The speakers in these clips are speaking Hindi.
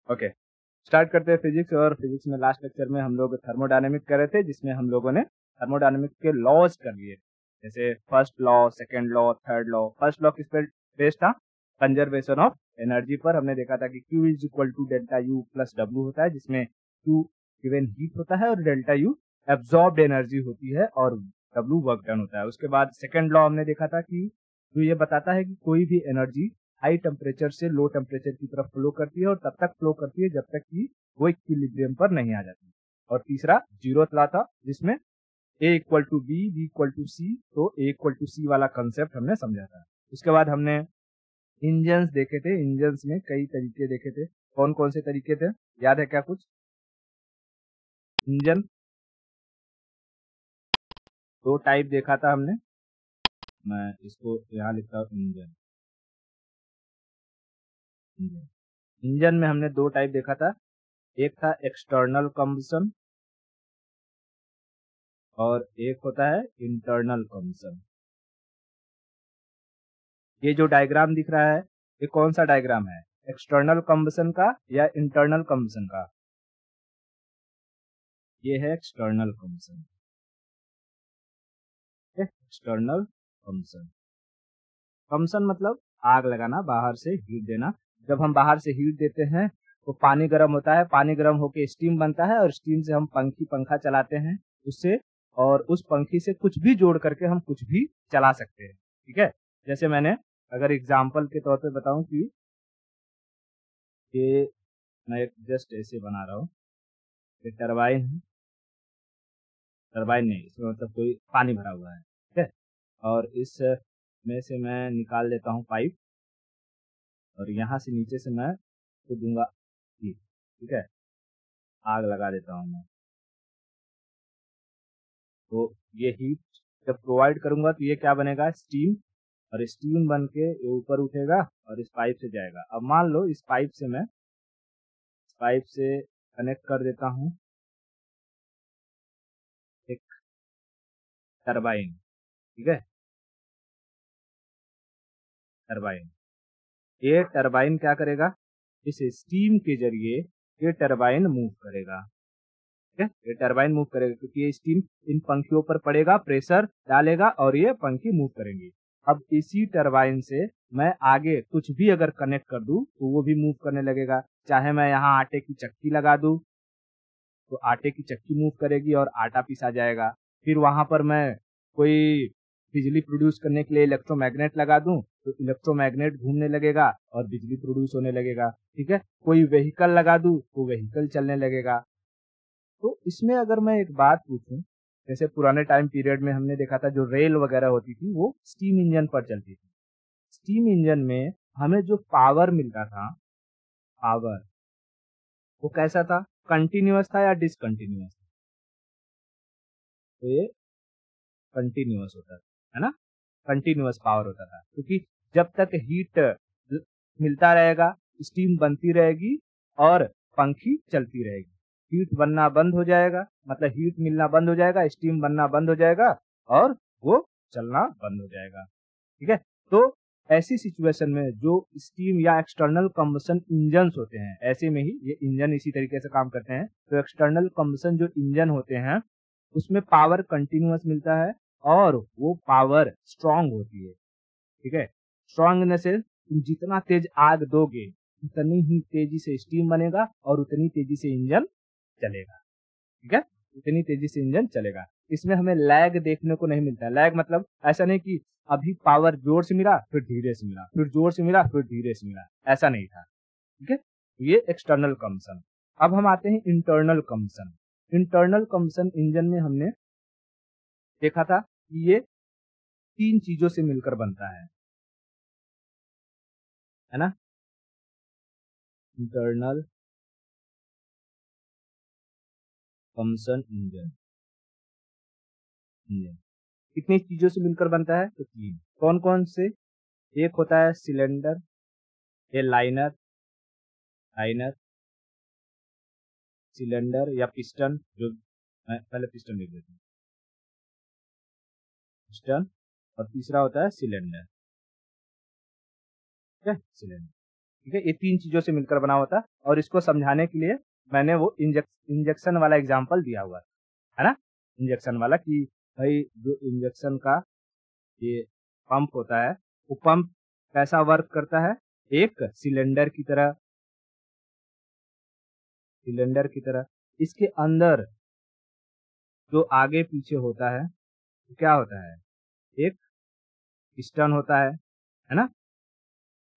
ओके, स्टार्ट करते हैं फिजिक्स। और फिजिक्स में लास्ट लेक्चर में हम लोग थर्मोडायनेमिक कर रहे थे, जिसमें हम लोगों ने थर्मोडायनेमिक के लॉज कर लिए, जैसे first law, second law, third law. First law किस पर बेस्ड था? कंजर्वेशन ऑफ एनर्जी पर। हमने देखा था कि Q is equal to delta U plus W होता है, जिसमें Q गिवन हीट होता है और डेल्टा यू एब्जॉर्ब्ड एनर्जी होती है और डब्ल्यू वर्क डन होता है। उसके बाद सेकंड लॉ हमने देखा था कि जो ये बताता है कि कोई भी एनर्जी हाई टेम्परेचर से लो टेम्परेचर की तरफ फ्लो करती है और तब तक फ्लो करती है जब तक कि वो इक्विलिब्रियम पर नहीं आ जाती। और तीसरा जीरोथ लॉ था, जिसमें A equal to B, B equal to C, तो A इक्वल टू सी वाला कंसेप्ट हमने समझा था। उसके बाद हमने इंजन्स देखे थे। इंजन्स में कई तरीके देखे थे। कौन कौन से तरीके थे, याद है क्या कुछ? इंजन दो टाइप देखा था हमने। मैं इसको यहाँ लिखता हूँ, इंजन। इंजन इंजन में हमने दो टाइप देखा था। एक था एक्सटर्नल कंबसन और एक होता है इंटरनल कंबसन। ये जो डायग्राम दिख रहा है, ये कौन सा डायग्राम है? एक्सटर्नल कंबसन का या इंटरनल कंबसन का? ये है external combustion. External combustion, combustion मतलब आग लगाना, बाहर से हीट देना। जब हम बाहर से हीट देते हैं तो पानी गर्म होता है, पानी गर्म होकर स्टीम बनता है और स्टीम से हम पंखा चलाते हैं उससे, और उस पंखी से कुछ भी जोड़ करके हम कुछ भी चला सकते हैं। ठीक है, जैसे मैंने अगर एग्जाम्पल के तौर पे बताऊं कि ये मैं एक जस्ट ऐसे बना रहा हूँ, ये टरबाइन है। टरबाइन नहीं, इसमें मतलब कोई पानी भरा हुआ है, ठीक है। और इस में से मैं निकाल लेता हूँ पाइप, और यहाँ से नीचे से मैं तो दूंगा हीट, ठीक है। आग लगा देता हूँ मैं, तो ये हीट जब प्रोवाइड करूंगा तो ये क्या बनेगा? स्टीम। और स्टीम बन के ये ऊपर उठेगा और इस पाइप से जाएगा। अब मान लो इस पाइप से मैं इस पाइप से कनेक्ट कर देता हूँ एक टरबाइन, ठीक है। टरबाइन, ये टरबाइन क्या करेगा? इस स्टीम के जरिए ये टरबाइन मूव करेगा, ठीक है। ये टरबाइन मूव करेगा क्योंकि ये स्टीम इन पंखियों पर पड़ेगा, प्रेशर डालेगा और ये पंखी मूव करेंगी। अब इसी टरबाइन से मैं आगे कुछ भी अगर कनेक्ट कर दूं तो वो भी मूव करने लगेगा। चाहे मैं यहाँ आटे की चक्की लगा दूं तो आटे की चक्की मूव करेगी और आटा पीसा जाएगा। फिर वहां पर मैं कोई बिजली प्रोड्यूस करने के लिए इलेक्ट्रोमैग्नेट लगा दूं तो इलेक्ट्रोमैग्नेट घूमने लगेगा और बिजली प्रोड्यूस होने लगेगा, ठीक है। कोई व्हीकल लगा दूं तो व्हीकल चलने लगेगा। तो इसमें अगर मैं एक बात पूछूं, जैसे पुराने टाइम पीरियड में हमने देखा था जो रेल वगैरह होती थी वो स्टीम इंजन पर चलती थी। स्टीम इंजन में हमें जो पावर मिलता था, पावर, वो कैसा था? कंटिन्यूअस था या डिसकंटिन्यूअस? तो ये कंटिन्यूअस होता था, है ना। कंटिन्यूअस पावर होता था क्योंकि जब तक हीट मिलता रहेगा, स्टीम बनती रहेगी और पंखी चलती रहेगी। हीट बनना बंद हो जाएगा, मतलब हीट मिलना बंद हो जाएगा, स्टीम बनना बंद हो जाएगा और वो चलना बंद हो जाएगा, ठीक है। तो ऐसी सिचुएशन में जो स्टीम या एक्सटर्नल कंबशन इंजन होते हैं, ऐसे में ही ये इंजन इसी तरीके से काम करते हैं। तो एक्सटर्नल कंबशन जो इंजन होते हैं उसमें पावर कंटिन्यूअस मिलता है और वो पावर स्ट्रांग होती है, ठीक है। स्ट्रांग इन द सेंस तुम जितना तेज आग दोगे उतनी ही तेजी से स्टीम बनेगा और उतनी तेजी से इंजन चलेगा, ठीक है। उतनी तेजी से इंजन चलेगा। इसमें हमें लैग देखने को नहीं मिलता। लैग मतलब ऐसा नहीं कि अभी पावर जोर से मिला फिर धीरे से मिला, फिर जोर से मिला फिर धीरे से मिला, ऐसा नहीं था, ठीक है। ये एक्सटर्नल कंबशन। अब हम आते हैं internal combustion. Internal combustion engine में हमने देखा था कि ये तीन चीजों से मिलकर बनता है ना। इंटरनल कंबशन इंजन, इंजन कितनी चीजों से मिलकर बनता है? तो तीन। कौन कौन से? एक होता है सिलेंडर, ये लाइनर, लाइनर, सिलेंडर या पिस्टन, जो मैं पहले पिस्टन लिख देता हूँ, पिस्टन। और तीसरा होता है सिलेंडर, ठीक है, सिलेंडर। ठीक है, ये 3 चीज़ों से मिलकर बना होता है और इसको समझाने के लिए मैंने वो इंजेक्शन वाला एग्ज़ाम्पल दिया हुआ है ना? इंजेक्शन वाला कि भाई जो इंजेक्शन का ये पंप होता है, वो पंप कैसा वर्क करता है? एक सिलेंडर की तरह इसके अंदर जो आगे पीछे होता है, वो क्या होता है? एक पिस्टन होता है ना?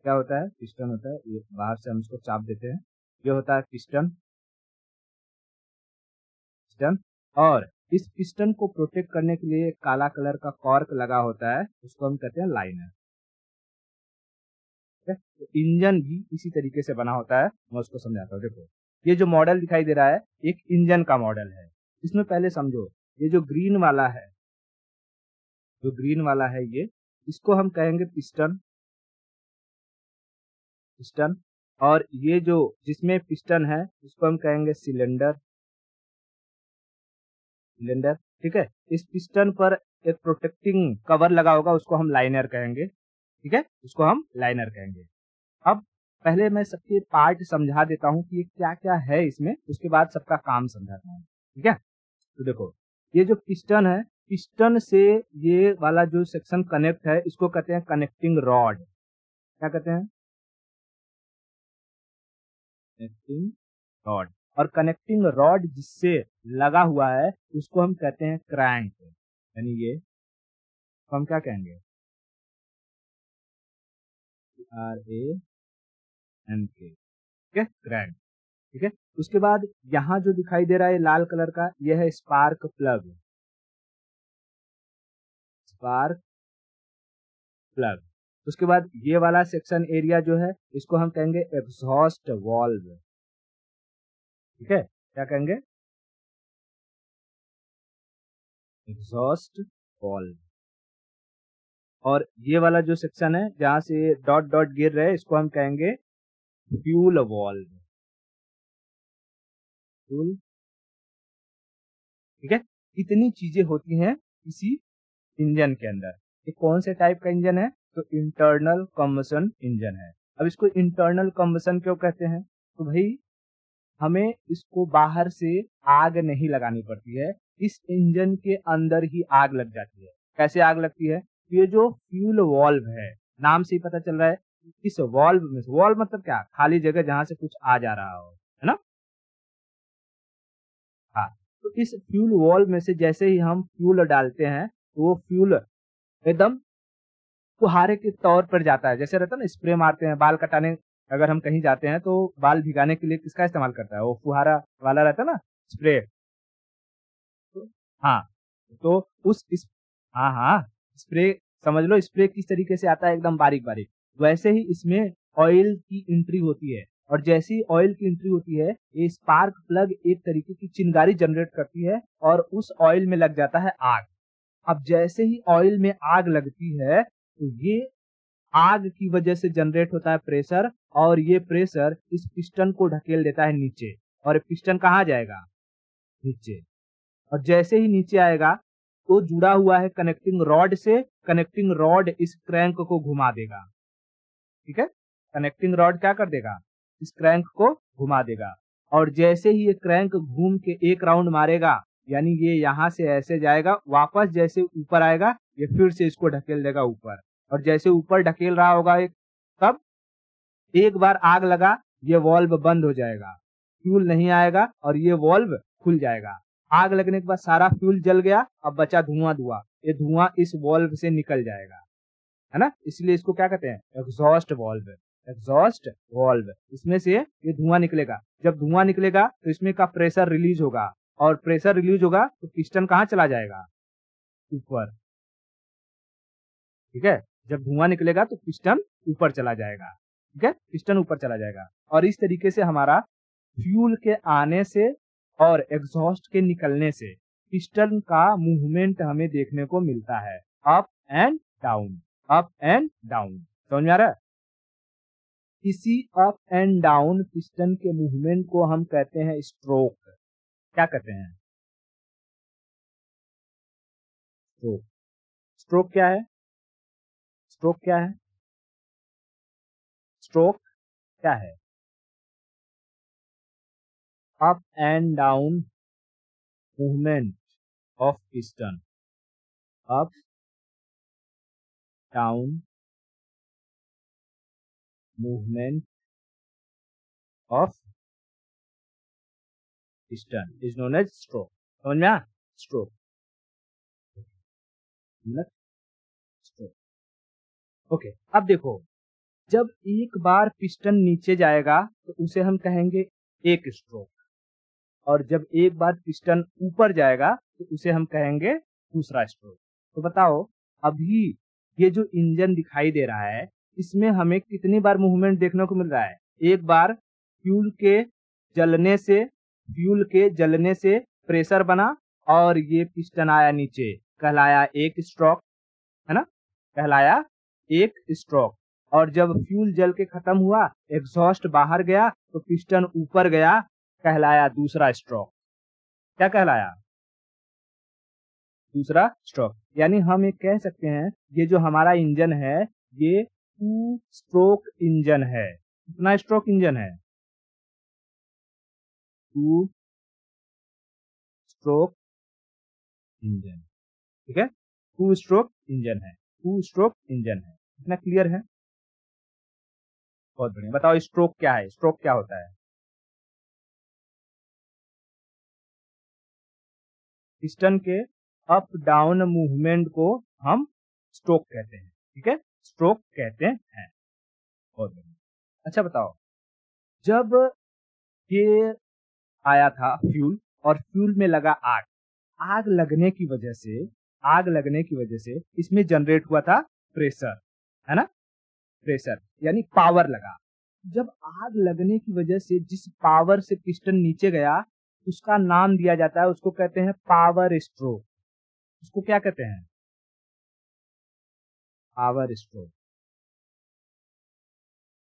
क्या होता है? पिस्टन होता है। ये बाहर से हम इसको चाप देते हैं। ये होता है पिस्टन और इस पिस्टन को प्रोटेक्ट करने के लिए एक काला कलर का कॉर्क लगा होता है, उसको हम कहते हैं लाइनर। ठीक है? तो इंजन भी इसी तरीके से बना होता है, मैं उसको समझाता हूँ। देखो, ये जो मॉडल दिखाई दे रहा है, एक इंजन का मॉडल है। इसमें पहले समझो, ये जो ग्रीन वाला है ये, इसको हम कहेंगे पिस्टन और ये जो जिसमें पिस्टन है उसको हम कहेंगे सिलेंडर। ठीक है, इस पिस्टन पर एक प्रोटेक्टिंग कवर लगा होगा, उसको हम लाइनर कहेंगे। ठीक है, उसको हम लाइनर कहेंगे। अब पहले मैं सबके पार्ट समझा देता हूँ कि ये क्या क्या है इसमें, उसके बाद सबका काम समझाता हूँ। ठीक है, तो देखो, ये जो पिस्टन है, पिस्टन से ये वाला जो सेक्शन कनेक्ट है, इसको कहते हैं कनेक्टिंग रॉड। क्या कहते हैं? Connecting rod. और कनेक्टिंग रॉड जिससे लगा हुआ है उसको हम कहते हैं क्रैंक, यानी ये हम क्या कहेंगे? RANK। ठीक है, क्रैंक। ठीक है, उसके बाद यहाँ जो दिखाई दे रहा है लाल कलर का, यह है स्पार्क प्लग। उसके बाद ये वाला सेक्शन एरिया जो है, इसको हम कहेंगे एग्जॉस्ट वाल्व। ठीक है, क्या कहेंगे? Exhaust valve. और ये वाला जो सेक्शन है जहां से डॉट डॉट गिर रहे हैं, इसको हम कहेंगे फ्यूल वाल्व। फ्यूल। ठीक है, इतनी चीजें होती हैं इसी इंजन के अंदर। ये कौन से टाइप का इंजन है? तो इंटरनल कम्बसन इंजन है। अब इसको इंटरनल कम्बसन क्यों कहते हैं? तो भाई हमें इसको बाहर से आग नहीं लगानी पड़ती है, इस इंजन के अंदर ही आग लग जाती है। कैसे आग लगती है? ये जो फ्यूल वाल्व है, नाम से ही पता चल रहा है, इस वाल्व में, वाल्व मतलब क्या? खाली जगह जहां से कुछ आ जा रहा हो, है ना? हाँ, तो इस फ्यूल वाल्व में से जैसे ही हम फ्यूल डालते हैं, तो वो फ्यूल एकदम फुहारे के तौर पर जाता है। जैसे रहता है ना, स्प्रे मारते हैं बाल कटाने, अगर हम कहीं जाते हैं तो बाल भिगाने के लिए किसका इस्तेमाल करता है? वो फुहारा वाला रहता है ना, स्प्रे। तो हाँ, तो हाँ हाँ, स्प्रे, समझ लो स्प्रे किस तरीके से आता है, एकदम बारीक बारीक। वैसे ही इसमें ऑयल की एंट्री होती है, और जैसे ही ऑयल की एंट्री होती है, ये स्पार्क प्लग एक तरीके की चिंगारी जनरेट करती है और उस ऑयल में लग जाता है आग। अब जैसे ही ऑयल में आग लगती है, तो ये आग की वजह से जनरेट होता है प्रेशर, और ये प्रेशर इस पिस्टन को ढकेल देता है नीचे, और पिस्टन कहाँ जाएगा? नीचे। और जैसे ही नीचे आएगा, तो जुड़ा हुआ है कनेक्टिंग रॉड से, कनेक्टिंग रॉड इस क्रैंक को घुमा देगा। ठीक है, कनेक्टिंग रॉड क्या कर देगा? इस क्रैंक को घुमा देगा। और जैसे ही ये क्रैंक घूम के एक राउंड मारेगा, यानी ये यहाँ से ऐसे जाएगा, वापस जैसे ऊपर आएगा, ये फिर से इसको ढकेल देगा ऊपर। और जैसे ऊपर ढकेल रहा होगा एक, तब एक बार आग लगा, ये वॉल्व बंद हो जाएगा, फ्यूल नहीं आएगा और ये वॉल्व खुल जाएगा। आग लगने के बाद सारा फ्यूल जल गया, अब बचा धुआं धुआं, ये धुआं इस वॉल्व से निकल जाएगा, है ना? इसलिए इसको क्या कहते हैं? Exhaust valve. एग्जॉस्ट वॉल्व, इसमें से ये धुआं निकलेगा। जब धुआं निकलेगा तो इसमें का प्रेशर रिलीज होगा, और प्रेशर रिलीज होगा तो पिस्टन कहाँ चला जाएगा? ऊपर। ठीक है, जब धुआं निकलेगा तो पिस्टन ऊपर चला जाएगा। ठीक है, पिस्टन ऊपर चला जाएगा। और इस तरीके से हमारा फ्यूल के आने से और एग्जॉस्ट के निकलने से पिस्टन का मूवमेंट हमें देखने को मिलता है, up and down, up and down. समझ में आ रहा है? इसी अप एंड डाउन पिस्टन के मूवमेंट को हम कहते हैं स्ट्रोक। क्या कहते हैं? स्ट्रोक। स्ट्रोक क्या है? स्ट्रोक क्या है? स्ट्रोक क्या है? Up and down movement of piston, up down movement of piston is known as stroke. समझ में आया? Stroke, stroke. ओके, अब देखो, जब एक बार पिस्टन नीचे जाएगा तो उसे हम कहेंगे एक स्ट्रोक, और जब एक बार पिस्टन ऊपर जाएगा तो उसे हम कहेंगे दूसरा स्ट्रोक। तो बताओ, अभी ये जो इंजन दिखाई दे रहा है, इसमें हमें कितनी बार मूवमेंट देखने को मिल रहा है? एक बार फ्यूल के जलने से प्रेशर बना और ये पिस्टन आया नीचे, कहलाया एक स्ट्रोक, है ना? कहलाया एक स्ट्रोक। और जब फ्यूल जल के खत्म हुआ, एग्जॉस्ट बाहर गया तो पिस्टन ऊपर गया, कहलाया दूसरा स्ट्रोक। क्या कहलाया? दूसरा स्ट्रोक। यानी हम ये कह सकते हैं, ये जो हमारा इंजन है ये टू स्ट्रोक इंजन है। कितना स्ट्रोक इंजन है? Two stroke engine. ठीक है, टू स्ट्रोक इंजन है, टू स्ट्रोक इंजन है। इतना क्लियर है? बहुत बढ़िया। बताओ स्ट्रोक क्या है? स्ट्रोक क्या होता है? पिस्टन के अप डाउन मूवमेंट को हम स्ट्रोक कहते हैं। ठीक है, स्ट्रोक कहते हैं। बहुत बढ़िया। अच्छा बताओ, जब ये आया था फ्यूल और फ्यूल में लगा आग, आग लगने की वजह से इसमें जनरेट हुआ था प्रेशर, है ना? प्रेशर यानी पावर लगा। जब आग लगने की वजह से जिस पावर से पिस्टन नीचे गया, उसका नाम दिया जाता है, उसको कहते हैं पावर स्ट्रोक। उसको क्या कहते हैं? Power stroke,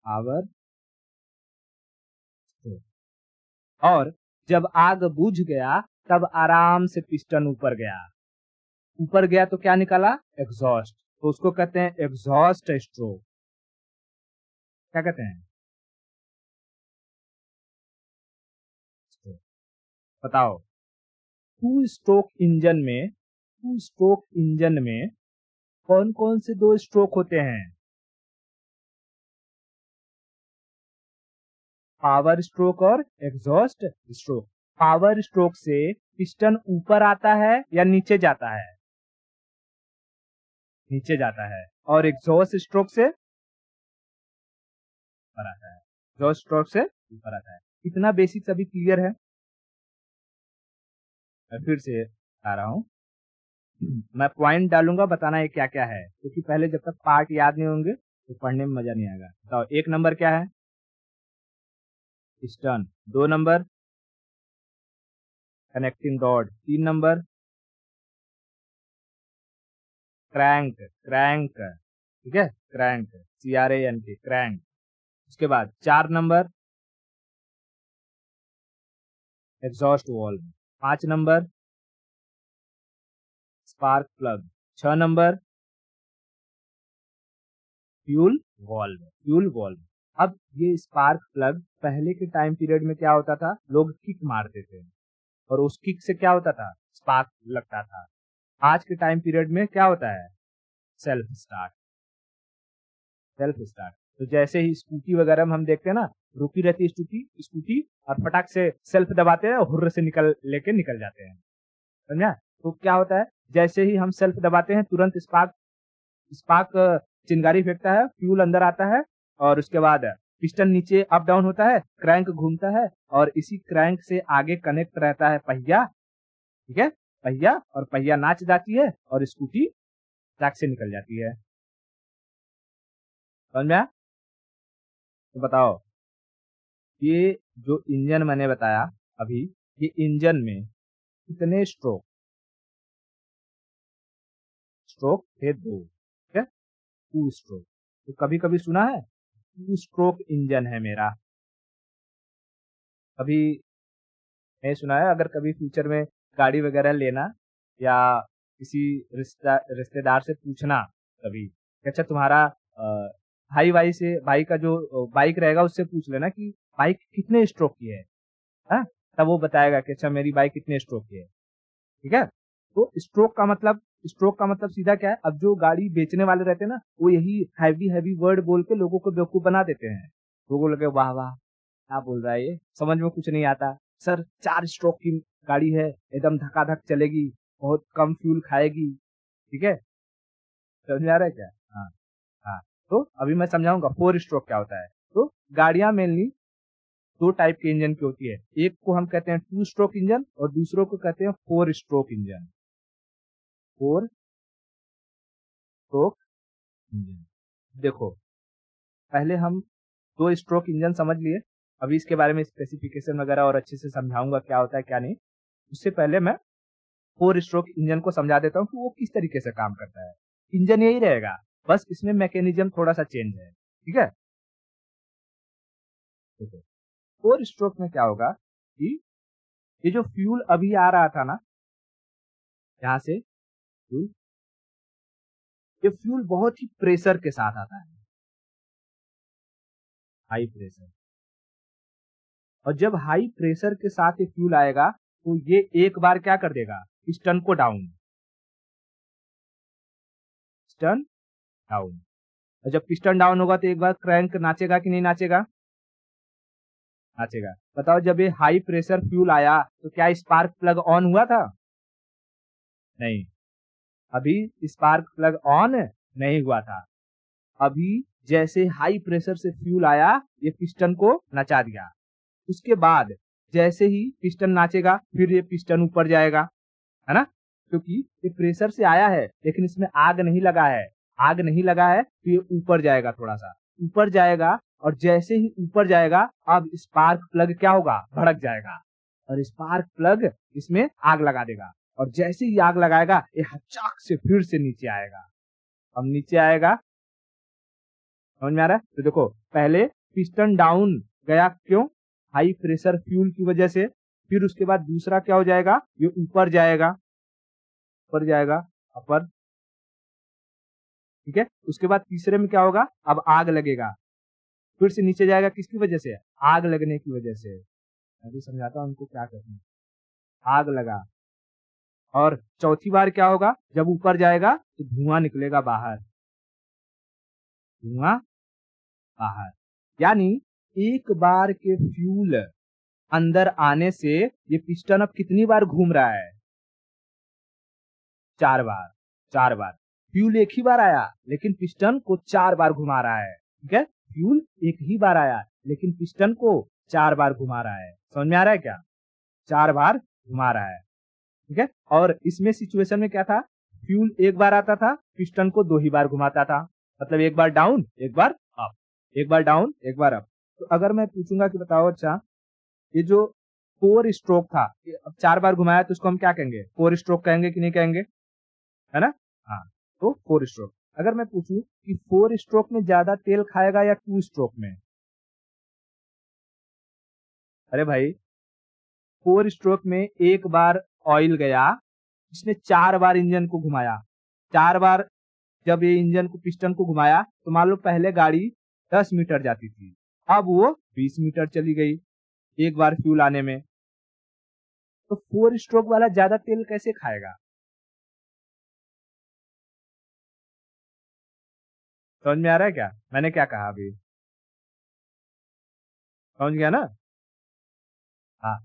power stroke. और जब आग बुझ गया तब आराम से पिस्टन ऊपर गया, ऊपर गया तो क्या निकाला? एग्जॉस्ट। तो उसको कहते हैं एग्जॉस्ट स्ट्रोक। क्या कहते हैं? स्ट्रोक। बताओ, टू स्ट्रोक इंजन में कौन कौन से दो स्ट्रोक होते हैं? पावर स्ट्रोक और एग्जॉस्ट स्ट्रोक। पावर स्ट्रोक से पिस्टन ऊपर आता है या नीचे जाता है? नीचे जाता है। और एग्जॉस्ट स्ट्रोक से ऊपर आता है, एग्जॉस्ट स्ट्रोक से ऊपर आता है। इतना बेसिक सभी क्लियर है? मैं फिर से बता रहा हूँ, मैं पॉइंट डालूंगा, बताना है क्या क्या है, क्योंकि पहले जब तक पार्ट याद नहीं होंगे तो पढ़ने में मजा नहीं आएगा। बताओ, एक नंबर क्या है? पिस्टन। दो नंबर कनेक्टिंग रॉड। तीन नंबर क्रैंक, ठीक है, क्रैंक, CRANK, क्रैंक। उसके बाद 4 number exhaust valve. 5 number spark plug. 6 number fuel valve. अब ये स्पार्क प्लग पहले के टाइम पीरियड में क्या होता था, लोग किक मारते थे और उस किक से क्या होता था? स्पार्क लगता था। आज के टाइम पीरियड में क्या होता है? Self start. तो जैसे ही स्कूटी वगैरह में हम देखते हैं ना, रुकी रहती है स्कूटी और फटाक से सेल्फ दबाते हैं, हुर्र से लेके निकल जाते हैं। समझा? तो क्या होता है, जैसे ही हम सेल्फ दबाते हैं तुरंत स्पार्क चिंगारी फेंकता है, फ्यूल अंदर आता है और उसके बाद पिस्टन नीचे अप डाउन होता है, क्रैंक घूमता है और इसी क्रैंक से आगे कनेक्ट रहता है पहिया। ठीक है, पहिया, और पहिया नाच जाती है और स्कूटी ट्रैक से निकल जाती है। समझ में आया? तो बताओ, ये जो इंजन मैंने बताया अभी, ये इंजन में कितने स्ट्रोक थे? दो। ठीक है, टू स्ट्रोक। तो कभी कभी सुना है टू स्ट्रोक इंजन है मेरा, कभी नहीं सुना है? अगर कभी फ्यूचर में गाड़ी वगैरह लेना या किसी रिश्तेदार से पूछना कभी कि अच्छा तुम्हारा भाई से भाई का जो बाइक रहेगा उससे पूछ लेना कि बाइक कितने स्ट्रोक की है, हाँ? तब वो बताएगा कि अच्छा मेरी बाइक कितने स्ट्रोक की है, ठीक है। तो स्ट्रोक का मतलब सीधा क्या है, अब जो गाड़ी बेचने वाले रहते हैं ना, वो यही हैवी हैवी वर्ड बोल के लोगों को बेवकूफ बना देते हैं। लोगों लगे वाह वाह क्या बोल रहा है ये, समझ में कुछ नहीं आता सर, 4 स्ट्रोक की गाड़ी है, एकदम धकाधक चलेगी, बहुत कम फ्यूल खाएगी, ठीक है। समझ में आ रहा है क्या? हाँ हाँ। तो अभी मैं समझाऊंगा 4 स्ट्रोक क्या होता है। तो गाड़ियां मेनली 2 टाइप के इंजन की होती है, एक को हम कहते हैं 2 स्ट्रोक इंजन और दूसरों को कहते हैं 4 स्ट्रोक इंजन। 4 stroke engine. देखो पहले हम 2 स्ट्रोक इंजन समझ लिए, अभी इसके बारे में स्पेसिफिकेशन वगैरह और अच्छे से समझाऊंगा क्या होता है क्या नहीं। उससे पहले मैं 4 स्ट्रोक इंजन को समझा देता हूँ कि वो किस तरीके से काम करता है। इंजन यही रहेगा, बस इसमें मैकेनिज्म थोड़ा सा चेंज है, ठीक है। देखो 4 स्ट्रोक में क्या होगा कि ये जो फ्यूल अभी आ रहा था ना, यहाँ से फ्यूल, ये फ्यूल बहुत ही प्रेशर के साथ आता है, हाई प्रेशर। और जब हाई प्रेशर के साथ ये फ्यूल आएगा तो ये एक बार क्या कर देगा, पिस्टन को डाउन, पिस्टन डाउन। और जब पिस्टन डाउन होगा तो एक बार क्रैंक नाचेगा कि नहीं नाचेगा, नाचेगा। बताओ जब ये हाई प्रेशर फ्यूल आया तो क्या स्पार्क प्लग ऑन हुआ था? नहीं, अभी स्पार्क प्लग ऑन नहीं हुआ था। अभी जैसे हाई प्रेशर से फ्यूल आया ये पिस्टन को नचा दिया, उसके बाद जैसे ही पिस्टन नाचेगा फिर ये पिस्टन ऊपर जाएगा, है ना, क्योंकि ये प्रेशर से आया है लेकिन इसमें आग नहीं लगा है, आग नहीं लगा है तो ये ऊपर जाएगा, थोड़ा सा ऊपर जाएगा। और जैसे ही ऊपर जाएगा अब स्पार्क प्लग क्या होगा, भड़क जाएगा और स्पार्क प्लग इसमें आग लगा देगा। और जैसे ही आग लगाएगा ये हचाक से फिर से नीचे आएगा। अब नीचे आएगा, समझ में आ रहा है? तो देखो पहले पिस्टन डाउन गया, क्यों? हाई प्रेशर फ्यूल की वजह से। फिर उसके बाद दूसरा क्या हो जाएगा, ये ऊपर जाएगा, ऊपर जाएगा, अपर, ठीक है। उसके बाद तीसरे में क्या होगा, अब आग लगेगा, फिर से नीचे जाएगा, किसकी वजह से, आग लगने की वजह से। मैं भी समझाता हूं उनको क्या करना है। आग लगा और चौथी बार क्या होगा, जब ऊपर जाएगा तो धुआं निकलेगा बाहर, धुआं बाहर। यानी एक बार के फ्यूल अंदर आने से ये पिस्टन अब कितनी बार घूम रहा है, 4 बार, 4 बार। फ्यूल एक ही बार आया लेकिन पिस्टन को 4 बार घुमा रहा है, ठीक है। फ्यूल एक ही बार आया लेकिन पिस्टन को 4 बार घुमा रहा है, समझ में आ रहा है क्या, 4 बार घुमा रहा है, ठीक है। और इसमें सिचुएशन में क्या था, फ्यूल एक बार आता था, पिस्टन को 2 ही बार घुमाता था, मतलब एक बार डाउन एक बार अप, एक बार डाउन एक बार अप। तो अगर मैं पूछूंगा कि बताओ अच्छा ये जो 4 स्ट्रोक था, अब 4 बार घुमाया तो उसको हम क्या कहेंगे, 4 स्ट्रोक कहेंगे कि नहीं कहेंगे, है ना। हाँ, तो 4 स्ट्रोक। अगर मैं पूछूं कि 4 स्ट्रोक में ज्यादा तेल खाएगा या 2 स्ट्रोक में, अरे भाई 4 स्ट्रोक में एक बार ऑयल गया, इसने 4 बार इंजन को घुमाया, 4 बार जब ये इंजन को पिस्टन को घुमाया तो मान लो पहले गाड़ी 10 मीटर जाती थी, अब वो 20 मीटर चली गई एक बार फ्यूल आने में। तो 4 स्ट्रोक वाला ज्यादा तेल कैसे खाएगा, समझ में आ रहा है क्या मैंने क्या कहा अभी, समझ गया ना। हाँ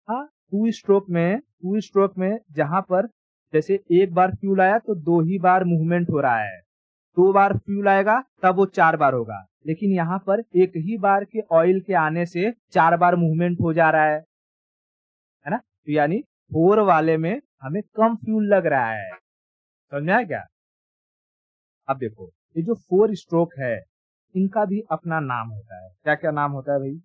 हाँ, 2 स्ट्रोक में जहां पर जैसे एक बार फ्यूल आया तो 2 ही बार मूवमेंट हो रहा है, 2 बार फ्यूल आएगा तब वो 4 बार होगा, लेकिन यहाँ पर एक ही बार के ऑयल के आने से 4 बार मूवमेंट हो जा रहा है ना। तो यानी 4 वाले में हमें कम फ्यूल लग रहा है, समझ में आया क्या। अब देखो ये जो 4 स्ट्रोक है इनका भी अपना नाम होता है, क्या क्या नाम होता है भाई,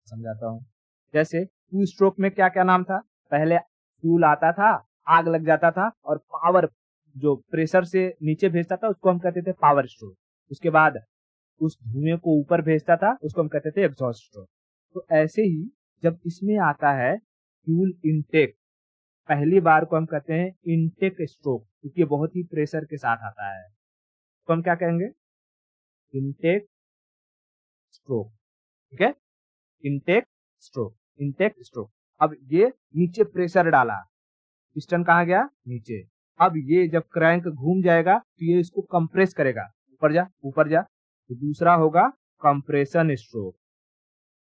समझाता हूँ। जैसे 2 स्ट्रोक में क्या क्या नाम था, पहले फ्यूल आता था, आग लग जाता था और पावर जो प्रेशर से नीचे भेजता था उसको हम कहते थे पावर स्ट्रोक। उसके बाद उस धुएं को ऊपर भेजता था उसको हम कहते थे एग्जॉस्ट स्ट्रोक। तो ऐसे ही जब इसमें आता है फ्यूल इनटेक, पहली बार को हम कहते हैं इनटेक स्ट्रोक, क्योंकि ये बहुत ही प्रेशर के साथ आता है। तो हम क्या कहेंगे? Intake stroke. ठीक है, इनटेक स्ट्रोक, इनटेक स्ट्रोक। अब ये नीचे प्रेशर डाला, पिस्टन कहाँ गया? नीचे। अब ये जब क्रैंक घूम जाएगा तो ये इसको कंप्रेस करेगा, ऊपर जा ऊपर जा। तो दूसरा होगा कंप्रेशन स्ट्रोक।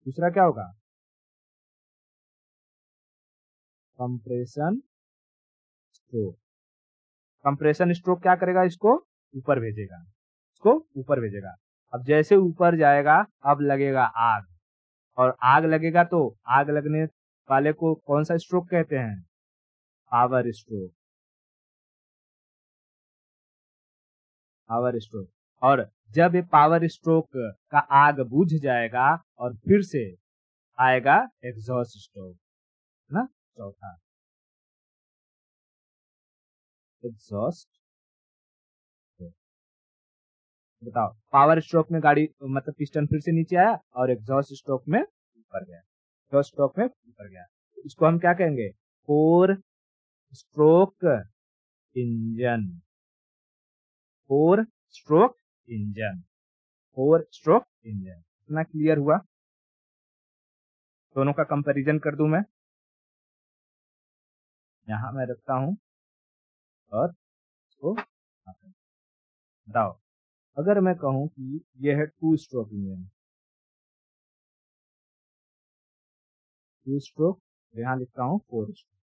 दूसरा क्या होगा? Compression stroke. कंप्रेशन स्ट्रोक क्या करेगा? इसको ऊपर भेजेगा, इसको ऊपर भेजेगा। अब जैसे ऊपर जाएगा अब लगेगा आग, और आग लगेगा तो आग लगने वाले को कौन सा स्ट्रोक कहते हैं? Power stroke, power stroke. और जब ये पावर स्ट्रोक का आग बुझ जाएगा और फिर से आएगा एग्जॉस्ट स्ट्रोक, है ना? चौथा एग्जॉस्ट। बताओ, पावर स्ट्रोक में गाड़ी मतलब पिस्टन फिर से नीचे आया और एग्जॉस्ट स्ट्रोक में ऊपर गया, एग्जॉस्ट स्ट्रोक में ऊपर गया। इसको हम क्या कहेंगे? 4 stroke engine, 4 stroke engine, 4 stroke engine. इतना क्लियर हुआ? दोनों का कंपैरिजन कर दूं मैं, यहां मैं रखता हूं और इसको बताओ। अगर मैं कहूं कि यह है 2 स्ट्रोक इंजन, 2 स्ट्रोक, यहां लिखता हूं 4 स्ट्रोक,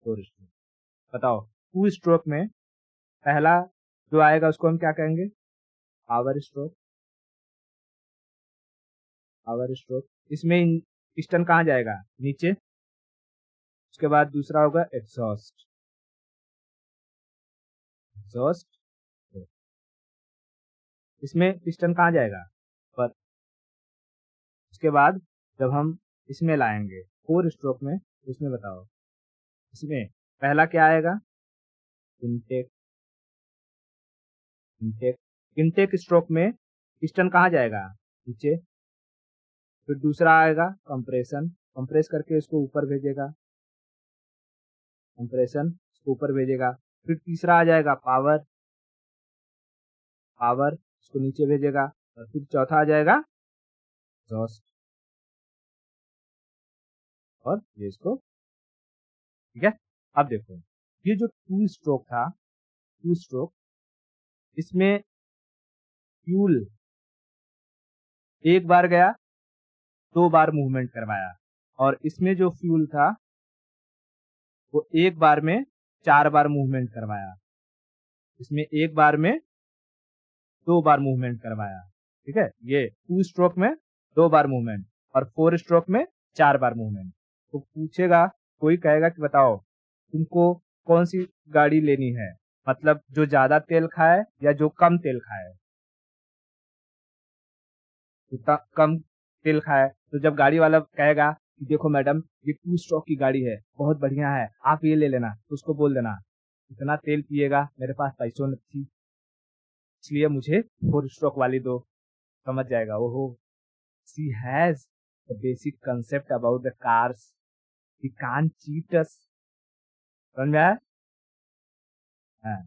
4 स्ट्रोक। बताओ, 2 स्ट्रोक में पहला जो आएगा उसको हम क्या कहेंगे? Power stroke, power stroke. इसमें पिस्टन कहाँ जाएगा? नीचे। उसके बाद दूसरा होगा एग्जॉस्ट, एग्जॉस्ट। इसमें पिस्टन कहाँ जाएगा? पर। उसके बाद जब हम इसमें लाएंगे 4 स्ट्रोक में, उसमें बताओ, इसमें पहला क्या आएगा? Intake, intake. इनटेक स्ट्रोक में पिस्टन कहाँ जाएगा? नीचे। फिर दूसरा आएगा कंप्रेशन, कंप्रेस करके इसको ऊपर भेजेगा, कंप्रेशन इसको ऊपर भेजेगा। फिर तीसरा आ जाएगा पावर, पावर इसको नीचे भेजेगा। और फिर चौथा आ जाएगा एग्जॉस्ट, और ये इसको। ठीक है, अब देखो, ये जो 2 स्ट्रोक था, 2 स्ट्रोक, इसमें फ्यूल एक बार गया, 2 बार मूवमेंट करवाया। और इसमें जो फ्यूल था वो एक बार में 4 बार मूवमेंट करवाया। इसमें एक बार में 2 बार मूवमेंट करवाया। ठीक है, ये 2 स्ट्रोक में 2 बार मूवमेंट और 4 स्ट्रोक में 4 बार मूवमेंट। तो पूछेगा, कोई कहेगा कि बताओ तुमको कौन सी गाड़ी लेनी है, मतलब जो ज्यादा तेल खाए या जो कम तेल खाए? तो कम तेल खाए। तो जब गाड़ी वाला कहेगा कि देखो मैडम ये 2 स्ट्रोक की गाड़ी है, बहुत बढ़िया है, आप ये ले लेना, तो उसको बोल देना इतना तेल पिएगा, मेरे पास पैसों नहीं थी, इसलिए मुझे 4 स्ट्रोक वाली दो। समझ जाएगा, ओहो, she has the basic concept about the cars, he can't cheat us. समझ में आया? हाँ,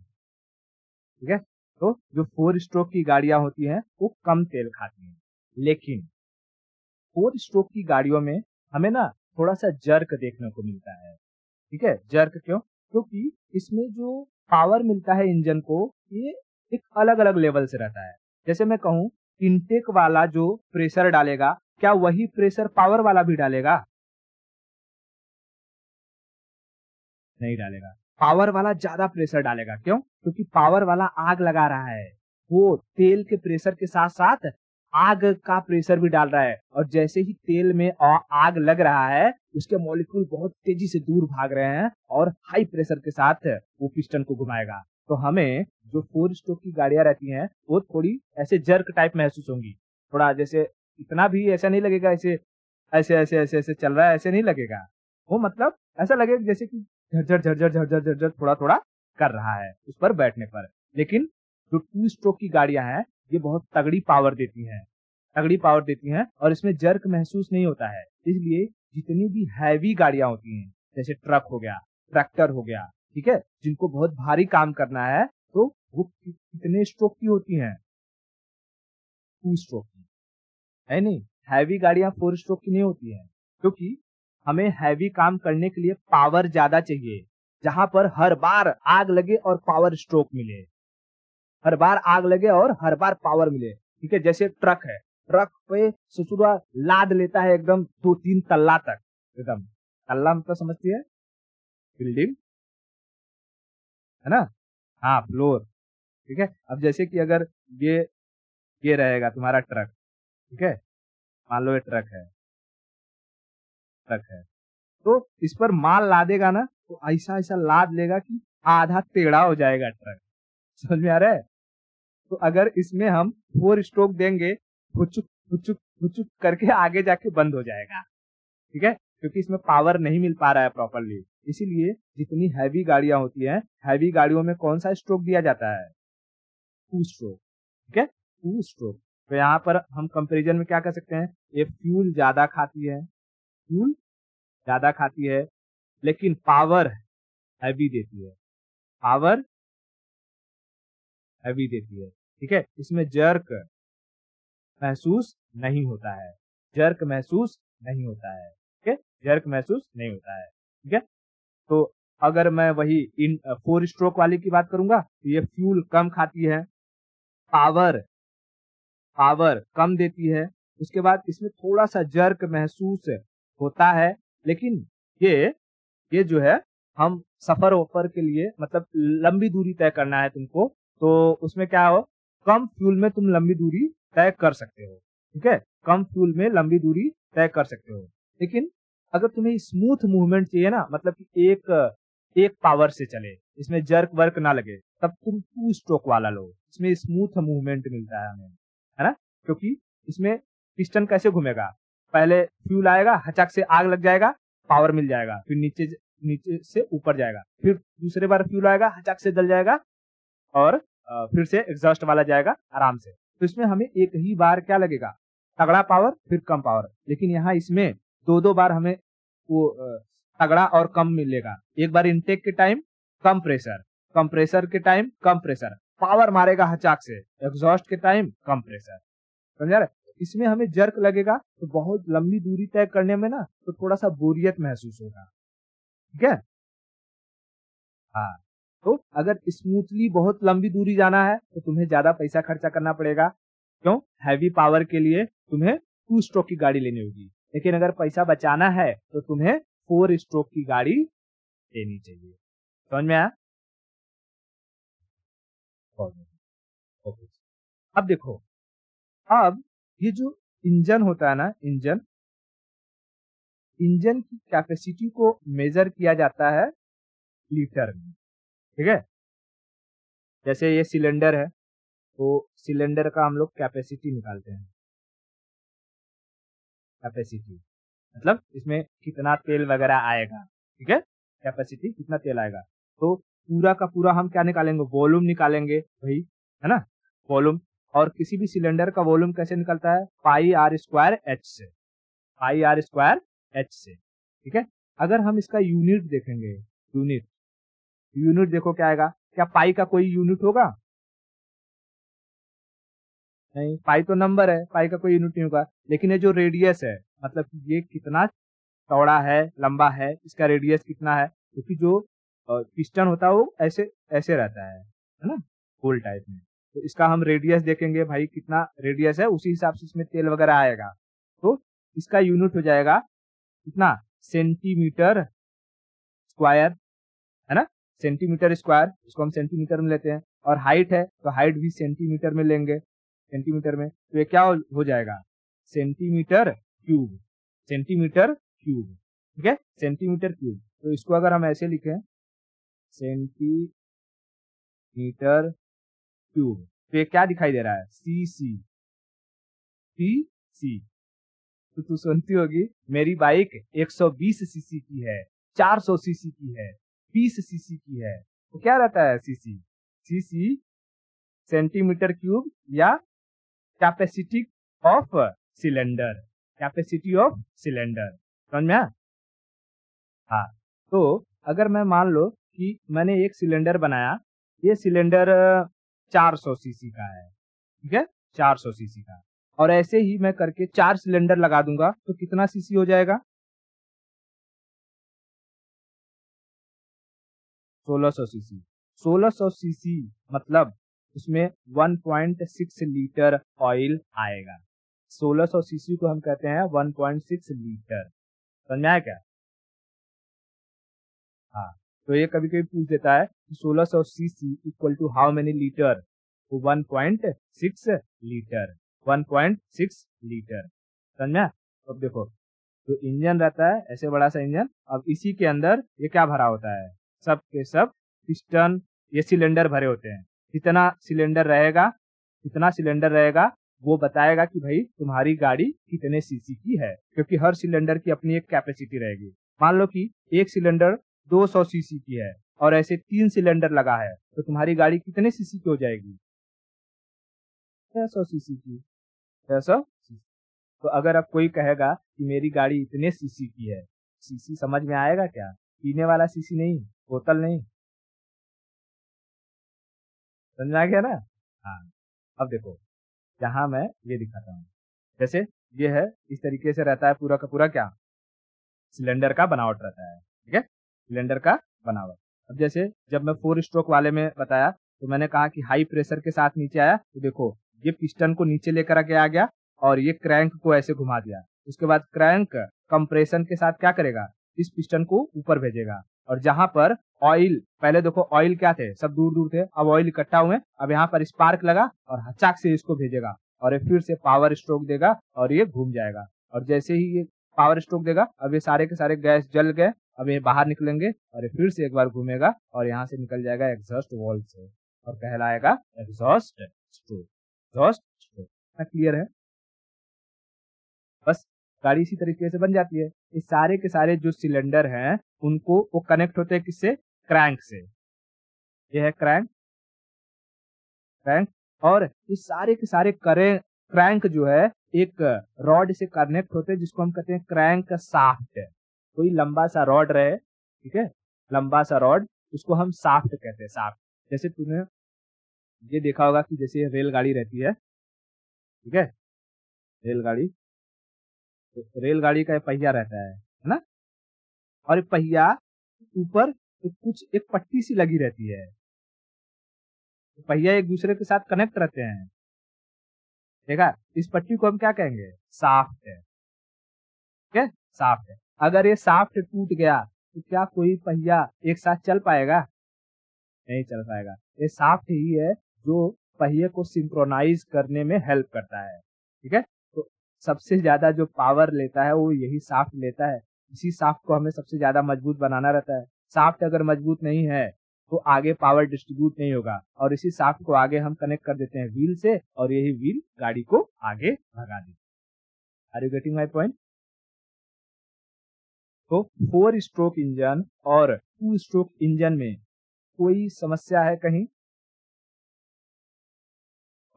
ठीक है। तो जो 4 स्ट्रोक की गाड़ियां होती हैं वो कम तेल खाती हैं, लेकिन 4 स्ट्रोक की गाड़ियों में हमें ना थोड़ा सा जर्क देखने को मिलता है। ठीक है, जर्क क्यों? क्योंकि इसमें जो पावर मिलता है इंजन को, ये एक अलग अलग लेवल से रहता है। जैसे मैं कहूँ, इनटेक वाला जो प्रेशर डालेगा, क्या वही प्रेशर पावर वाला भी डालेगा? नहीं डालेगा। पावर वाला ज्यादा प्रेशर डालेगा। क्यों? क्योंकि पावर वाला आग लगा रहा है, वो तेल के प्रेशर के साथ साथ आग का प्रेशर भी डाल रहा है। और जैसे ही तेल में आग लग रहा है, उसके मॉलिक्यूल बहुत तेजी से दूर भाग रहे हैं और हाई प्रेशर के साथ वो पिस्टन को घुमाएगा। तो हमें जो 4 स्ट्रोक की गाड़ियां रहती हैं वो थोड़ी ऐसे जर्क टाइप महसूस होंगी। थोड़ा जैसे, इतना भी ऐसा नहीं लगेगा ऐसे ऐसे ऐसे ऐसे ऐसे चल रहा है, ऐसे नहीं लगेगा। वो मतलब ऐसा लगेगा जैसे कि झरझर झरझर झरझर झरझर थोड़ा थोड़ा कर रहा है उस पर बैठने पर। लेकिन जो 2 स्ट्रोक की गाड़ियां हैं ये बहुत तगड़ी पावर देती हैं, तगड़ी पावर देती हैं, और इसमें जर्क महसूस नहीं होता है। इसलिए जितनी भी हैवी गाड़ियां होती हैं, जैसे ट्रक हो गया, ट्रैक्टर हो गया, ठीक है, जिनको बहुत भारी काम करना है, तो वो कितने स्ट्रोक की होती हैं? 2 स्ट्रोक की, है नहीं? हैवी गाड़ियां 4 स्ट्रोक की नहीं होती हैं, क्योंकि हमें हैवी काम करने के लिए पावर ज्यादा चाहिए, जहां पर हर बार आग लगे और पावर स्ट्रोक मिले, हर बार आग लगे और हर बार पावर मिले, ठीक है। जैसे ट्रक है, ट्रक पे ससुरा लाद लेता है एकदम 2-3 तल्ला तक, एकदम तल्ला मतलब समझती है? बिल्डिंग, है ना? हाँ, फ्लोर, ठीक है। अब जैसे कि अगर ये ये रहेगा तुम्हारा ट्रक, ठीक है, मान लो ये ट्रक है, तो इस पर माल लादेगा ना, तो ऐसा ऐसा लाद लेगा कि आधा टेढ़ा हो जाएगा ट्रक। समझ में आ रहा है? तो अगर इसमें हम 4 स्ट्रोक देंगे, फुचुक फुचुक फुचुक करके आगे जाके बंद हो जाएगा, ठीक है, क्योंकि इसमें पावर नहीं मिल पा रहा है प्रॉपरली। इसीलिए जितनी हैवी गाड़ियां होती हैं, हैवी गाड़ियों में कौन सा स्ट्रोक दिया जाता है? 2 स्ट्रोक, ठीक है, 2 स्ट्रोक। तो यहाँ पर हम कंपैरिजन में क्या कर सकते हैं? ये फ्यूल ज्यादा खाती है, फ्यूल ज्यादा खाती है, लेकिन पावर हैवी देती है, पावर हैवी देती है, ठीक है। इसमें जर्क महसूस नहीं होता है, जर्क महसूस नहीं होता है, ठीक है, जर्क महसूस नहीं होता है, ठीक है। तो अगर मैं वही इन 4 स्ट्रोक वाली की बात करूंगा, तो ये फ्यूल कम खाती है, पावर पावर कम देती है, उसके बाद इसमें थोड़ा सा जर्क महसूस होता है, लेकिन ये जो है, हम सफर वफर के लिए, मतलब लंबी दूरी तय करना है तुमको, तो उसमें क्या हो, कम फ्यूल में तुम लंबी दूरी तय कर सकते हो, ठीक है, कम फ्यूल में लंबी दूरी तय कर सकते हो। लेकिन अगर तुम्हें स्मूथ मूवमेंट चाहिए ना, मतलब कि एक पावर से चले, इसमें जर्क वर्क ना लगे, तब तुम 2 स्ट्रोक वाला लो, इसमें स्मूथ मूवमेंट मिलता है हमें, है ना? क्योंकि इसमें पिस्टन कैसे घूमेगा, पहले फ्यूल आएगा, हचक से आग लग जाएगा, पावर मिल जाएगा, फिर नीचे से ऊपर जाएगा, फिर दूसरे बार फ्यूल आएगा, हचक से जल जाएगा, और फिर से एग्जॉस्ट वाला जाएगा आराम से। तो इसमें हमें एक ही बार क्या लगेगा, तगड़ा पावर फिर कम पावर, लेकिन यहाँ इसमें 2-2 बार हमें वो तगड़ा और कम मिलेगा। एक बार इनटेक के टाइम कम प्रेशर, कंप्रेसर के टाइम कम प्रेशर, पावर मारेगा हचाक से, एग्जॉस्ट के टाइम कम प्रेशर, समझा रहे? इसमें हमें जर्क लगेगा, तो बहुत लंबी दूरी तय करने में ना, तो थोड़ा सा बोरियत महसूस होगा, ठीक है। हाँ, तो अगर स्मूथली बहुत लंबी दूरी जाना है, तो तुम्हें ज्यादा पैसा खर्चा करना पड़ेगा, क्यों? हैवी पावर के लिए तुम्हें 2 स्ट्रोक की गाड़ी लेनी होगी, लेकिन अगर पैसा बचाना है, तो तुम्हें 4 स्ट्रोक की गाड़ी लेनी चाहिए। समझ में आया? ओके। अब देखो, अब ये जो इंजन होता है ना, इंजन की कैपेसिटी को मेजर किया जाता है लीटर में, ठीक है। जैसे ये सिलेंडर है, तो सिलेंडर का हम लोग कैपेसिटी निकालते हैं, कैपेसिटी मतलब इसमें कितना तेल वगैरह आएगा, ठीक है, कैपेसिटी कितना तेल आएगा। तो पूरा का पूरा हम क्या निकालेंगे, वॉल्यूम निकालेंगे भाई, है ना, वॉल्यूम। और किसी भी सिलेंडर का वॉल्यूम कैसे निकलता है, पाई आर स्क्वायर एच से, पाई आर स्क्वायर एच से, ठीक है। अगर हम इसका यूनिट देखेंगे, यूनिट देखो क्या आएगा, क्या पाई का कोई यूनिट होगा? नहीं, पाई तो नंबर है, पाई का कोई यूनिट नहीं होगा। लेकिन ये जो रेडियस है, मतलब कि ये कितना चौड़ा है, लंबा है, इसका रेडियस कितना है, क्योंकि जो पिस्टन होता है वो ऐसे ऐसे रहता है ना, गोल टाइप में। तो इसका हम रेडियस देखेंगे भाई, कितना रेडियस है, उसी हिसाब से इसमें तेल वगैरह आएगा। तो इसका यूनिट हो जाएगा कितना, सेंटीमीटर स्क्वायर, है ना, सेंटीमीटर स्क्वायर, इसको हम सेंटीमीटर में लेते हैं। और हाइट है, तो हाइट भी सेंटीमीटर में लेंगे, सेंटीमीटर में। तो ये क्या हो जाएगा, सेंटीमीटर क्यूब, सेंटीमीटर क्यूब, ठीक है, सेंटीमीटर क्यूब। तो इसको अगर हम ऐसे लिखें, सेंटीमीटर क्यूब, तो ये क्या दिखाई दे रहा है, सी सी सी सी। तो तू सुनती होगी, मेरी बाइक 120 सीसी की है, 400 सीसी की है, 20 सीसी की है। तो क्या रहता है सीसी, सीसी सेंटीमीटर क्यूब या capacity of cylinder, capacity of cylinder, समझ में आया? हाँ, तो अगर मैं मान लो कि मैंने एक सिलेंडर बनाया, ये सिलेंडर 400 सीसी का है, ठीक है, 400 सीसी का, और ऐसे ही मैं करके 4 सिलेंडर लगा दूंगा तो कितना सीसी हो जाएगा? 1600 सीसी। 1600 सीसी मतलब उसमें 1.6 लीटर ऑयल आएगा। 1600 सीसी को हम कहते हैं 1.6 लीटर। समझ में आया क्या? हाँ, तो ये कभी-कभी पूछ देता है कि 1600 cc equal to how many litre? तो 1.6 लीटर, 1.6 लीटर। समझ में आया? अब देखो, तो इंजन रहता है ऐसे बड़ा सा इंजन, अब इसी के अंदर ये क्या भरा होता है? सब के सब पिस्टन, ये सिलेंडर भरे होते हैं। कितना सिलेंडर रहेगा वो बताएगा कि भाई तुम्हारी गाड़ी कितने सीसी की है, क्योंकि हर सिलेंडर की अपनी एक कैपेसिटी रहेगी। मान लो कि एक सिलेंडर 200 सीसी की है और ऐसे 3 सिलेंडर लगा है, तो तुम्हारी गाड़ी कितने सीसी की हो जाएगी? 600 सीसी की। 600 सीसी। तो अगर अब कोई कहेगा कि मेरी गाड़ी इतने सीसी की है, सीसी समझ में आएगा क्या? पीने वाला सीसी नहीं, बोतल नहीं। समझ में आ गया ना? हाँ। अब देखो, यहाँ मैं ये दिखाता हूँ। जैसे ये है, इस तरीके से रहता है पूरा का पूरा क्या? सिलेंडर का बनावट रहता है, ठीक है? सिलेंडर का बनावट। अब जैसे जब मैं 4 स्ट्रोक वाले में बताया, तो मैंने कहा कि हाई प्रेशर के साथ नीचे आया, तो देखो ये पिस्टन को नीचे लेकर के आ गया और ये क्रैंक को ऐसे घुमा दिया। उसके बाद क्रैंक कंप्रेशन के साथ क्या करेगा? इस पिस्टन को ऊपर भेजेगा, और जहां पर ऑयल, पहले देखो ऑयल क्या थे? सब दूर दूर थे, अब ऑयल इकट्ठा हुए, अब यहाँ पर स्पार्क लगा और हचाक से इसको भेजेगा और ये फिर से पावर स्ट्रोक देगा और ये घूम जाएगा। और जैसे ही ये पावर स्ट्रोक देगा, अब ये सारे के सारे गैस जल गए, अब ये बाहर निकलेंगे और ये फिर से एक बार घूमेगा और यहाँ से निकल जाएगा एग्जॉस्ट वॉल्व से और कहलाएगा exhaust stroke. Exhaust stroke clear है? बस गाड़ी इसी तरीके से बन जाती है। ये सारे के सारे जो सिलेंडर हैं उनको वो कनेक्ट होते हैं किससे? क्रैंक से। ये है क्रैंक, क्रैंक, और ये सारे के सारे क्रैंक जो है एक रॉड से कनेक्ट होते हैं जिसको हम कहते हैं क्रैंक शाफ्ट। कोई लंबा सा रॉड रहे, ठीक है, लंबा सा रॉड, उसको हम शाफ्ट कहते हैं, शाफ्ट। जैसे तूने ये देखा होगा कि जैसे रेलगाड़ी रहती है, ठीक है, रेलगाड़ी, तो रेलगाड़ी का पहिया रहता है ना, और पहिया ऊपर एक पट्टी सी लगी रहती है, तो पहिया एक दूसरे के साथ कनेक्ट रहते हैं। देखा, इस पट्टी को हम क्या कहेंगे? शाफ्ट है, ठीक है, शाफ्ट है। अगर ये शाफ्ट टूट गया तो क्या कोई पहिया एक साथ चल पाएगा? नहीं चल पाएगा। ये शाफ्ट ही है जो पहिए को सिंक्रोनाइज करने में हेल्प करता है, ठीक है। तो सबसे ज्यादा जो पावर लेता है वो यही शाफ्ट लेता है। इसी शाफ्ट को हमें सबसे ज्यादा मजबूत बनाना रहता है। शाफ्ट अगर मजबूत नहीं है तो आगे पावर डिस्ट्रीब्यूट नहीं होगा, और इसी शाफ्ट को आगे हम कनेक्ट कर देते हैं व्हील से, और यही व्हील गाड़ी को आगे भगा देती है। Are you getting my point? तो 4 स्ट्रोक इंजन और 2 स्ट्रोक इंजन में कोई समस्या है कहीं?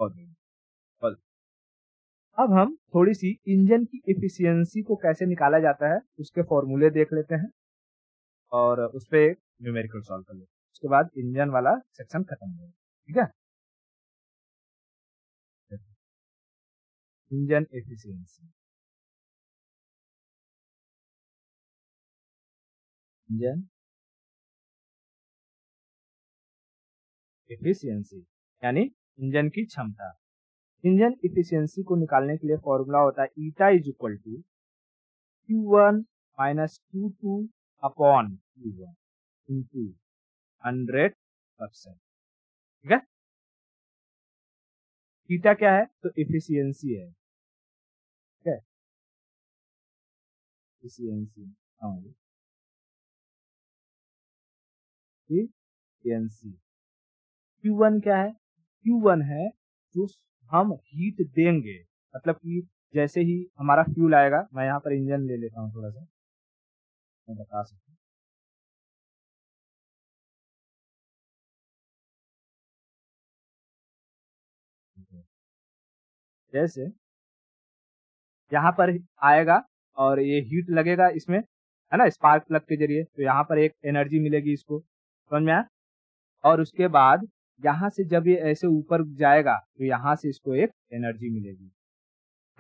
और अब हम थोड़ी सी इंजन की एफिशिएंसी को कैसे निकाला जाता है उसके फॉर्मूले देख लेते हैं और उस पे न्यूमेरिकल सॉल्व कर लेते हैं। उसके बाद इंजन वाला सेक्शन खत्म हो जाएगा, ठीक है। इंजन एफिशिएंसी, इंजन एफिशिएंसी यानी इंजन की क्षमता। इंजन एफिशिएंसी को निकालने के लिए फॉर्मूला होता है eta is equal to Q1 minus Q2 upon Q1 into 100%, ठीक है। ईटा क्या है? तो एफिशिएंसी है, ठीक है, एफिशिएंसी, एफिशिएंसी। Q1 क्या है? Q1 है जो हम हीट देंगे, मतलब कि जैसे ही हमारा फ्यूल आएगा, मैं यहाँ पर इंजन ले लेता हूँ थोड़ा सा, मैं बता सकता हूँ। जैसे यहाँ पर आएगा और ये हीट लगेगा इसमें, है ना, स्पार्क प्लग के जरिए। तो यहाँ पर एक एनर्जी मिलेगी इसको, समझ में आया। और उसके बाद यहाँ से जब ये ऐसे ऊपर जाएगा तो यहाँ से इसको एक एनर्जी मिलेगी,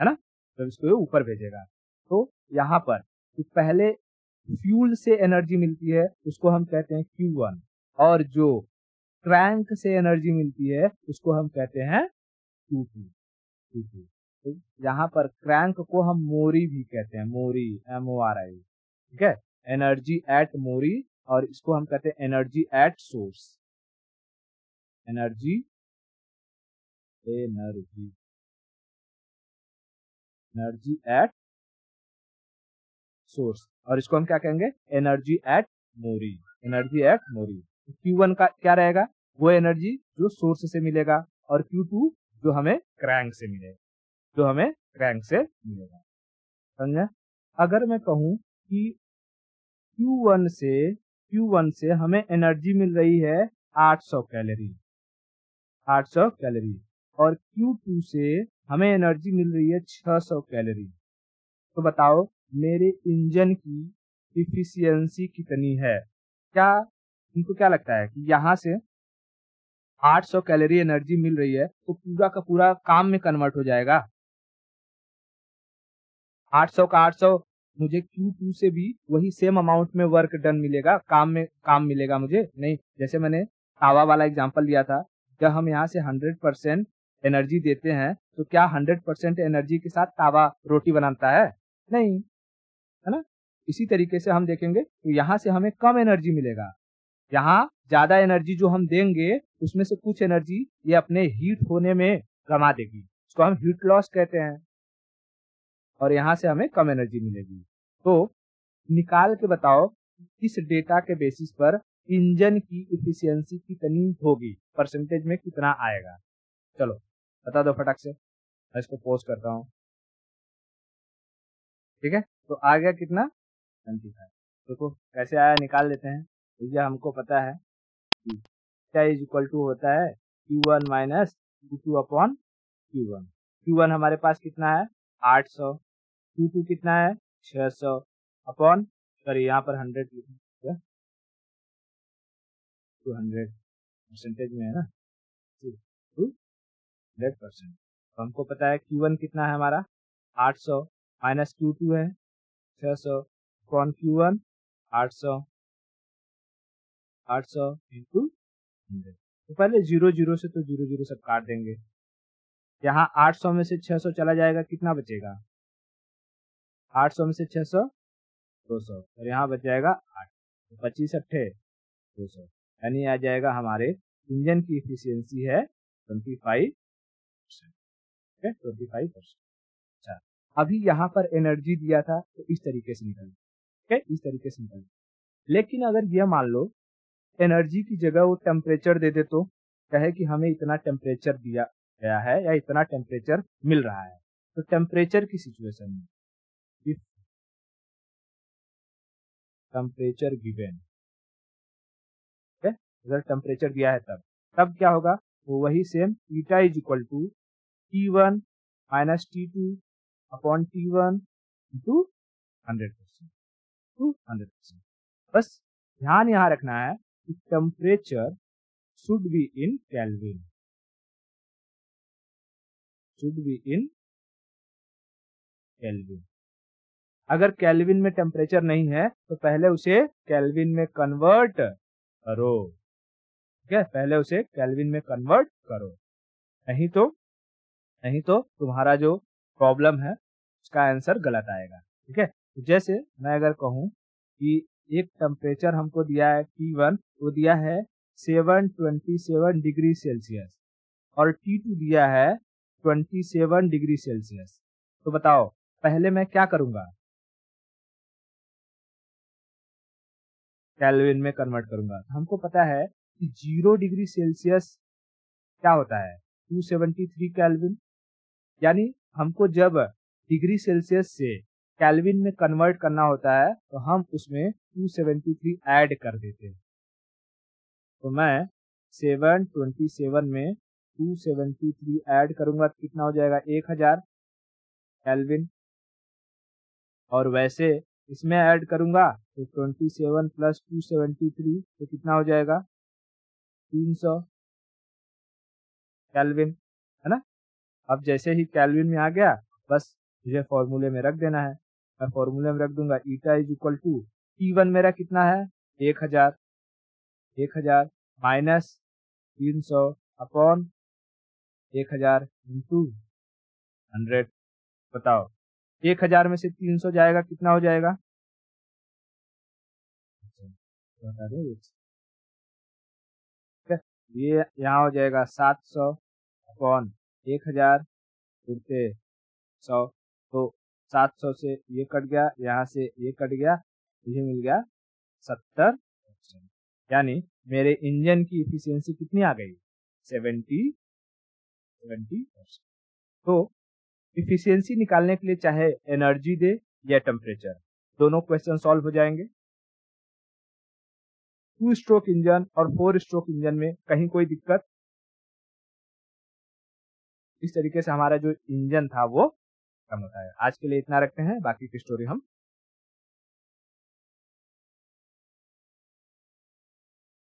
है ना, तो इसको ये ऊपर भेजेगा। तो यहाँ पर तो पहले फ्यूल से एनर्जी मिलती है उसको हम कहते हैं Q1, और जो क्रैंक से एनर्जी मिलती है उसको हम कहते हैं Q2। तो यहाँ पर क्रैंक को हम मोरी भी कहते हैं, मोरी, MORI, ठीक है, एनर्जी एट मोरी, और इसको हम कहते हैं energy at source, energy energy energy at source, और इसको हम क्या कहेंगे, energy at Mori, energy at Mori. Q1 का क्या रहेगा, वो एनर्जी जो सोर्स से मिलेगा, और Q2 जो हमें क्रैंक से मिलेगा, जो हमें क्रैंक से मिलेगा, समझे। अगर मैं कहूं कि Q1 से हमें एनर्जी मिल रही है 800 कैलोरी, 800 कैलोरी, और Q2 से हमें एनर्जी मिल रही है 600 कैलोरी। तो बताओ मेरे इंजन की इफिशियंसी कितनी है। क्या तुमको क्या लगता है कि यहाँ से 800 कैलोरी एनर्जी मिल रही है तो पूरा का पूरा काम में कन्वर्ट हो जाएगा? 800 का 800 मुझे Q2 से भी वही सेम अमाउंट में वर्क डन मिलेगा, काम मिलेगा मुझे? नहीं। जैसे मैंने तावा वाला एग्जांपल दिया था, जब हम यहाँ से 100% एनर्जी देते हैं तो क्या 100% एनर्जी के साथ तावा रोटी बनाता है? नहीं, है ना। इसी तरीके से हम देखेंगे तो यहाँ से हमें कम एनर्जी मिलेगा, यहाँ ज्यादा एनर्जी जो हम देंगे उसमें से कुछ एनर्जी ये अपने हीट होने में गंवा देगी, इसको हम हीट लॉस कहते हैं, और यहाँ से हमें कम एनर्जी मिलेगी। तो निकाल के बताओ इस डेटा के बेसिस पर इंजन की इफिशियंसी कितनी होगी, परसेंटेज में कितना आएगा। चलो बता दो फटाक से, मैं इसको पोस्ट करता हूँ, ठीक है। तो आ गया कितना, 25। देखो कैसे आया, निकाल लेते हैं। भैया हमको पता है कि क्या इज इक्वल टू होता है Q1 minus Q2 upon Q1। Q1 हमारे पास कितना है 800, Q2 कितना है 600 अपॉन, सॉरी यहाँ पर 100 लिखा, 200 परसेंटेज में है ना, 200%। तो हमको पता है Q1 कितना है हमारा 800 माइनस Q2 है 600 अपॉन Q1 800 इंटू 100। तो पहले 0 से तो 0 सब काट देंगे। यहाँ 800 में से 600 चला जाएगा, कितना बचेगा, 800 में से 600 200, और यहाँ बच जाएगा 8, तो 25 अट्ठे 200, यानी आ जाएगा हमारे इंजन की इफिशियंसी है 25%, ठीक है, 25%। अच्छा, अभी यहाँ पर एनर्जी दिया था तो इस तरीके से निकल, ठीक है, इस तरीके से निकल। लेकिन अगर यह मान लो एनर्जी की जगह वो टेम्परेचर दे दे, तो कहे कि हमें इतना टेम्परेचर दिया गया है या इतना टेम्परेचर मिल रहा है, तो टेम्परेचर की सिचुएशन में इफ टेम्परेचर गिवन, ठीक है, अगर टेम्परेचर दिया है तब क्या होगा, वो वही same theta is equal to T1 minus T2 upon T1 into 100%, to 100%। बस ध्यान यहाँ रखना है कि temperature should be in Kelvin, should be in Kelvin। अगर केल्विन में टेम्परेचर नहीं है तो पहले उसे केल्विन में कन्वर्ट करो, ठीक है, पहले उसे केल्विन में कन्वर्ट करो, नहीं तो तुम्हारा जो प्रॉब्लम है उसका आंसर गलत आएगा, ठीक है। तो जैसे मैं अगर कहूँ कि एक टेम्परेचर हमको दिया है T1, वो दिया है 727 डिग्री सेल्सियस, और T2 दिया है 27 डिग्री सेल्सियस। तो बताओ पहले मैं क्या करूंगा, केल्विन में कन्वर्ट करूंगा। हमको पता है कि 0 डिग्री सेल्सियस क्या होता है 273 केल्विन, यानी हमको जब डिग्री सेल्सियस से केल्विन में कन्वर्ट करना होता है तो हम उसमें 273 ऐड कर देते हैं। तो मैं 727 में 273 ऐड करूंगा तो कितना हो जाएगा 1000 केल्विन। और वैसे इसमें ऐड करूंगा तो 27 प्लस 273 तो कितना हो जाएगा 300 केल्विन, है ना। अब जैसे ही केल्विन में आ गया बस मुझे फॉर्मूले में रख देना है। मैं फॉर्मूले में रख दूंगा ईटा इज इक्वल टू T1 मेरा कितना है 1000 माइनस 300 अपॉन 1000 इंटू 100। बताओ 1000 में से 300 जाएगा कितना हो जाएगा, बता दो ठीक है। ये यहाँ हो जाएगा 700 अपॉन 1000 उड़ते 100, तो 700 से ये कट गया, यहाँ से ये कट गया, ये मिल गया 70%। यानी मेरे इंजन की इफिशियंसी कितनी आ गई 70%। तो इफिशियंसी निकालने के लिए चाहे एनर्जी दे या टेम्परेचर, दोनों क्वेश्चन सॉल्व हो जाएंगे। 2 स्ट्रोक इंजन और 4 स्ट्रोक इंजन में कहीं कोई दिक्कत, इस तरीके से हमारा जो इंजन था वो कम होता है। आज के लिए इतना रखते हैं, बाकी की स्टोरी हम